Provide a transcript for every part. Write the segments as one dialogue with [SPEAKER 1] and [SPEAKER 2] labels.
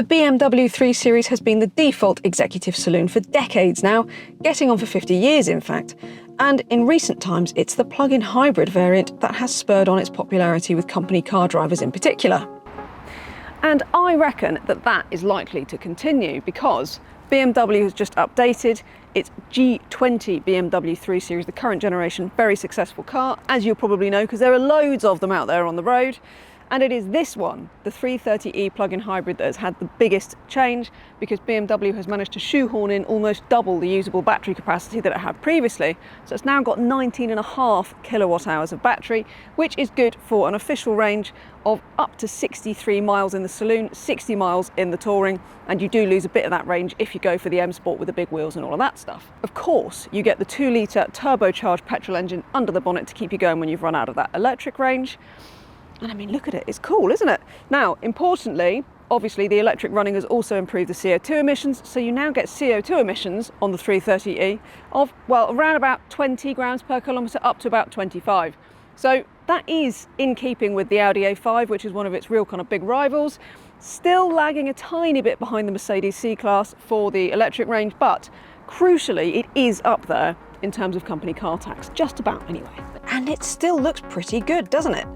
[SPEAKER 1] BMW 3 Series has been the default executive saloon for decades now, getting on for 50 years in fact. And in recent times, it's the plug-in hybrid variant that has spurred on its popularity with company car drivers in particular. And I reckon that that is likely to continue because BMW has just updated its G20 BMW 3 Series, the current generation, very successful car, as you'll probably know, because there are loads of them out there on the road. And it is this one, the 330e plug-in hybrid, that has had the biggest change because BMW has managed to shoehorn in almost double the usable battery capacity that it had previously. So it's now got 19.5 kilowatt hours of battery, which is good for an official range of up to 63 miles in the saloon, 60 miles in the touring, and you do lose a bit of that range if you go for the M Sport with the big wheels and all of that stuff. Of course, you get the 2-litre turbocharged petrol engine under the bonnet to keep you going when you've run out of that electric range. And I mean, look at it, it's cool, isn't it? Now, importantly, obviously the electric running has also improved the CO2 emissions, so you now get CO2 emissions on the 330e of, well, around about 20 grams per kilometre up to about 25. So that is in keeping with the Audi A5, which is one of its real kind of big rivals, still lagging a tiny bit behind the Mercedes C-Class for the electric range, but crucially, it is up there in terms of company car tax, just about anyway. And it still looks pretty good, doesn't it?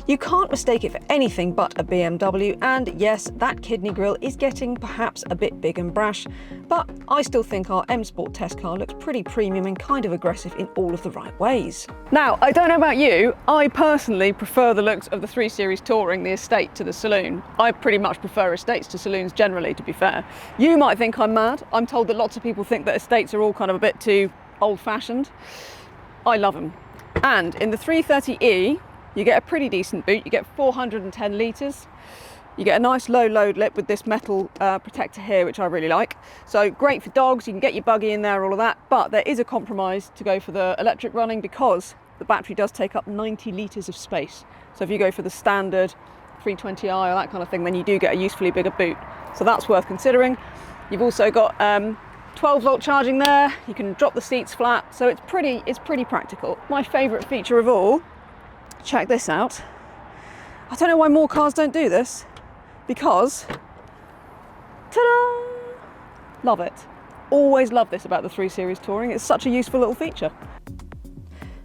[SPEAKER 1] You can't mistake it for anything but a BMW, and yes, that kidney grille is getting perhaps a bit big and brash, but I still think our M Sport test car looks pretty premium and kind of aggressive in all of the right ways. Now, I don't know about you, I personally prefer the looks of the 3 Series Touring, the Estate, to the saloon. I pretty much prefer Estates to saloons generally, to be fair. You might think I'm mad. I'm told that lots of people think that Estates are all kind of a bit too old-fashioned. I love them. And in the 330e, you get a pretty decent boot. You get 410 litres. You get a nice low load lip with this metal protector here, which I really like. So great for dogs, you can get your buggy in there, all of that. But there is a compromise to go for the electric running because the battery does take up 90 litres of space. So if you go for the standard 320i or that kind of thing, then you do get a usefully bigger boot. So that's worth considering. You've also got 12-volt charging there. You can drop the seats flat, so it's pretty practical. My favourite feature of all, check this out. I don't know why more cars don't do this, because, ta-da! Love it. Always love this about the 3 Series Touring. It's such a useful little feature.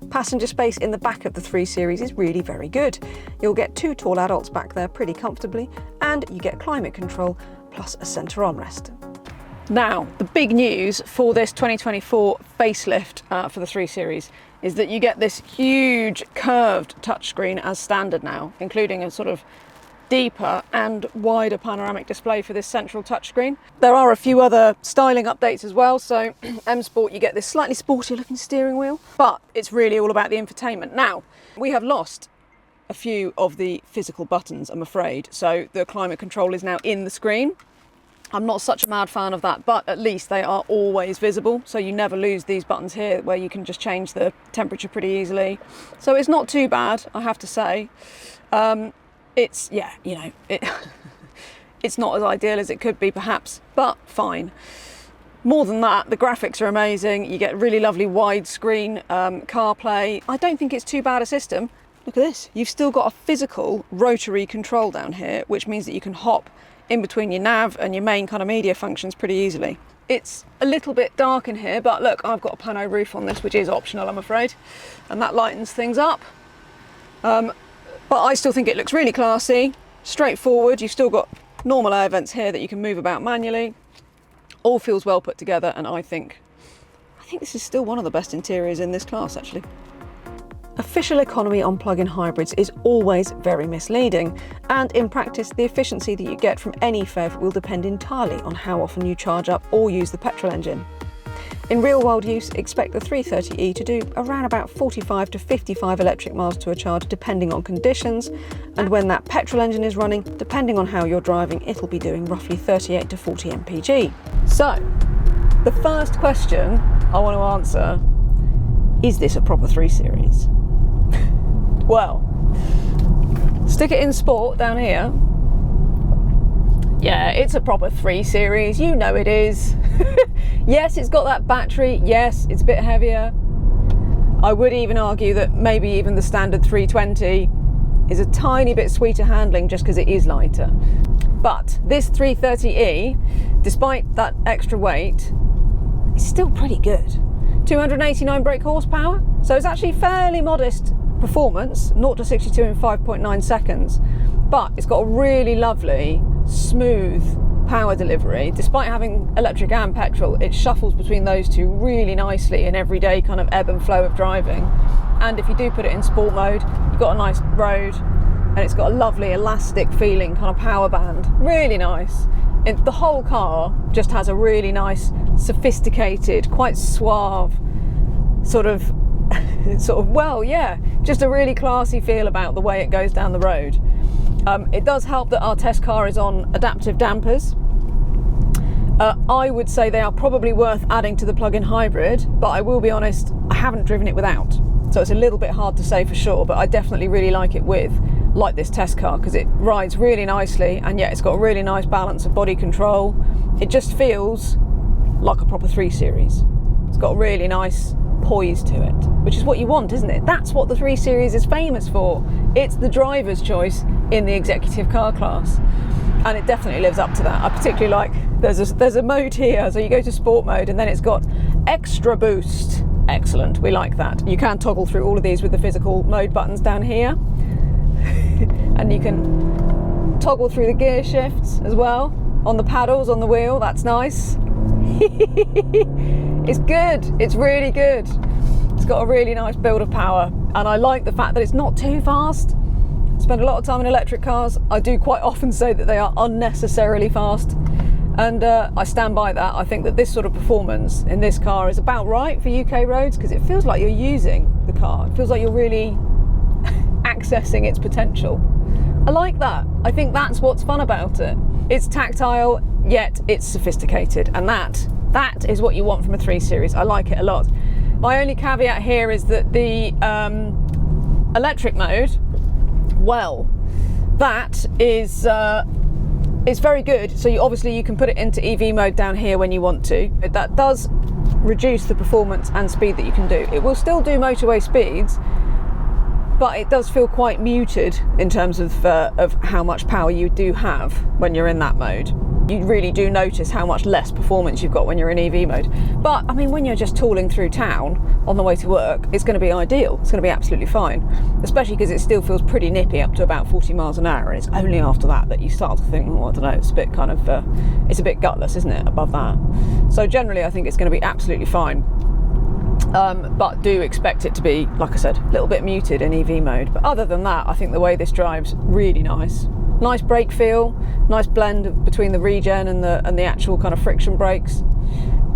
[SPEAKER 1] Passenger space in the back of the 3 Series is really very good. You'll get 2 tall adults back there pretty comfortably, and you get climate control plus a centre armrest. Now, the big news for this 2024 facelift for the 3 Series is that you get this huge curved touchscreen as standard now, including a sort of deeper and wider panoramic display for this central touchscreen. There are a few other styling updates as well. So M Sport, you get this slightly sporty looking steering wheel, but it's really all about the infotainment. Now, we have lost a few of the physical buttons, I'm afraid. So the climate control is now in the screen. I'm not such a mad fan of that, but at least they are always visible. So you never lose these buttons here where you can just change the temperature pretty easily. So it's not too bad, I have to say. It's, yeah, you know, it's not as ideal as it could be perhaps, but fine. More than that, the graphics are amazing. You get really lovely widescreen CarPlay. I don't think it's too bad a system. Look at this. You've still got a physical rotary control down here, which means that you can hop in between your nav and your main kind of media functions pretty easily. It's a little bit dark in here, but look, I've got a pano roof on this, which is optional, I'm afraid, and that lightens things up. But I still think it looks really classy, straightforward. You've still got normal air vents here that you can move about manually. All feels well put together, and I think this is still one of the best interiors in this class, actually. Official economy on plug-in hybrids is always very misleading, and in practice the efficiency that you get from any PHEV will depend entirely on how often you charge up or use the petrol engine. In real-world use, expect the 330e to do around about 45 to 55 electric miles to a charge depending on conditions, and when that petrol engine is running, depending on how you're driving, it'll be doing roughly 38 to 40 mpg. So, the first question I want to answer, is this a proper 3 Series? Well, stick it in sport down here. Yeah, it's a proper 3 Series, you know it is. Yes, it's got that battery, yes, it's a bit heavier. I would even argue that maybe even the standard 320 is a tiny bit sweeter handling just because it is lighter. But this 330e, despite that extra weight, is still pretty good. 289 brake horsepower, so it's actually fairly modest performance, 0 to 62 in 5.9 seconds, but it's got a really lovely, smooth power delivery. Despite having electric and petrol, it shuffles between those two really nicely in everyday kind of ebb and flow of driving. And if you do put it in sport mode, you've got a nice road, and it's got a lovely elastic feeling kind of power band. Really nice. The whole car just has a really nice, sophisticated, quite suave sort of well, yeah, just a really classy feel about the way it goes down the road. It does help that our test car is on adaptive dampers. I would say they are probably worth adding to the plug-in hybrid, but I will be honest, I haven't driven it without. So it's a little bit hard to say for sure, but I definitely really like it with, like this test car, because it rides really nicely, and yet it's got a really nice balance of body control. It just feels like a proper 3 Series. It's got a really nice poise to it, which is what you want, isn't it? That's what the 3 Series is famous for. It's the driver's choice in the executive car class, and it definitely lives up to that. I particularly like, there's a mode here, so you go to sport mode and then it's got extra boost. Excellent, we like that. You can toggle through all of these with the physical mode buttons down here, and you can toggle through the gear shifts as well on the paddles on the wheel. That's nice. It's good, it's really good. It's got a really nice build of power, and I like the fact that it's not too fast. I spend a lot of time in electric cars. I do quite often say that they are unnecessarily fast, and I stand by that. I think that this sort of performance in this car is about right for UK roads, because it feels like you're using the car. It feels like you're really accessing its potential. I like that. I think that's what's fun about it. It's tactile, yet it's sophisticated, and that is what you want from a 3 Series. I like it a lot. My only caveat here is that the electric mode, well, that is very good. So obviously you can put it into EV mode down here when you want to. That does reduce the performance and speed that you can do. It will still do motorway speeds, but it does feel quite muted in terms of how much power you do have when you're in that mode. You really do notice how much less performance you've got when you're in EV mode. But I mean, when you're just tooling through town on the way to work, it's going to be ideal. It's going to be absolutely fine, especially because it still feels pretty nippy up to about 40 miles an hour. And it's only after that you start to think, oh, I don't know, it's a bit kind of, it's a bit gutless, isn't it, above that? So generally, I think it's going to be absolutely fine. But do expect it to be, like I said, a little bit muted in EV mode. But other than that, I think the way this drives, really nice. Nice brake feel, nice blend between the regen and the actual kind of friction brakes.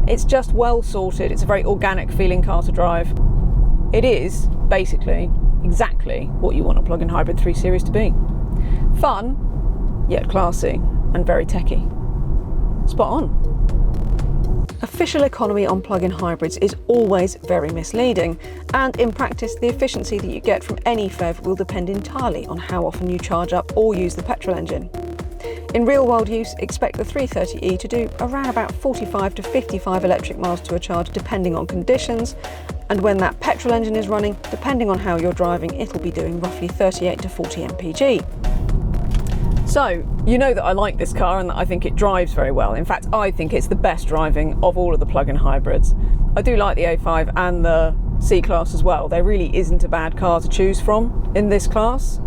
[SPEAKER 1] It's just well sorted. It's a very organic feeling car to drive. It is basically exactly what you want a plug-in hybrid 3 Series to be. Fun, yet classy, and very techy. Spot on. Official economy on plug-in hybrids is always very misleading, and in practice the efficiency that you get from any PHEV will depend entirely on how often you charge up or use the petrol engine. In real world use, expect the 330e to do around about 45 to 55 electric miles to a charge depending on conditions, and when that petrol engine is running, depending on how you're driving, it'll be doing roughly 38 to 40 mpg. So, you know that I like this car and that I think it drives very well. In fact, I think it's the best driving of all of the plug-in hybrids. I do like the A5 and the C-Class as well. There really isn't a bad car to choose from in this class.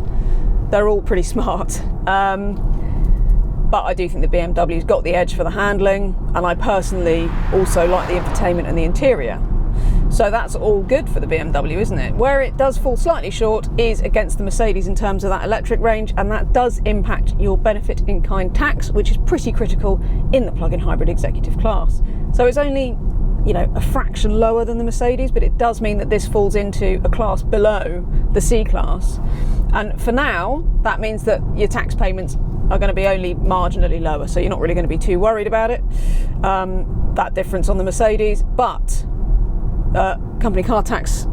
[SPEAKER 1] They're all pretty smart. But I do think the BMW's got the edge for the handling, and I personally also like the infotainment and the interior. So that's all good for the BMW, isn't it? Where it does fall slightly short is against the Mercedes in terms of that electric range, and that does impact your benefit in kind tax, which is pretty critical in the plug-in hybrid executive class. So it's only, you know, a fraction lower than the Mercedes, but it does mean that this falls into a class below the C-Class. And for now, that means that your tax payments are going to be only marginally lower, so you're not really going to be too worried about it, that difference on the Mercedes. But company car tax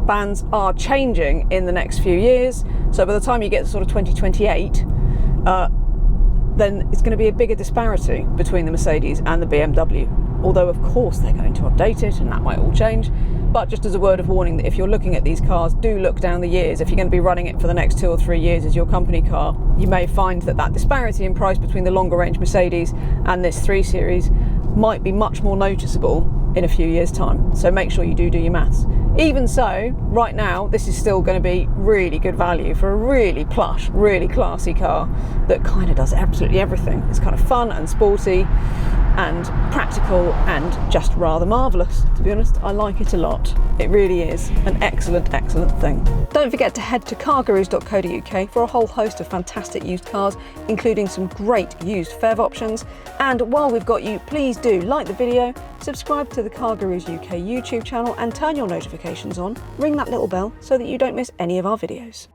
[SPEAKER 1] bands are changing in the next few years, so by the time you get to sort of 2028, then it's going to be a bigger disparity between the Mercedes and the BMW. although of course they're going to update it and that might all change. But just as a word of warning that if you're looking at these cars, do look down the years. If you're going to be running it for the next 2 or 3 years as your company car, you may find that that disparity in price between the longer range Mercedes and this 3 Series might be much more noticeable in a few years' time. So make sure you do your maths. Even so, right now, this is still going to be really good value for a really plush, really classy car that kind of does absolutely everything. It's kind of fun and sporty and practical and just rather marvellous. To be honest, I like it a lot. It really is an excellent, excellent thing. Don't forget to head to cargurus.co.uk for a whole host of fantastic used cars, including some great used FEV options. And while we've got you, please do like the video, subscribe to the CarGurus UK YouTube channel and turn your notifications on. Ring that little bell so that you don't miss any of our videos.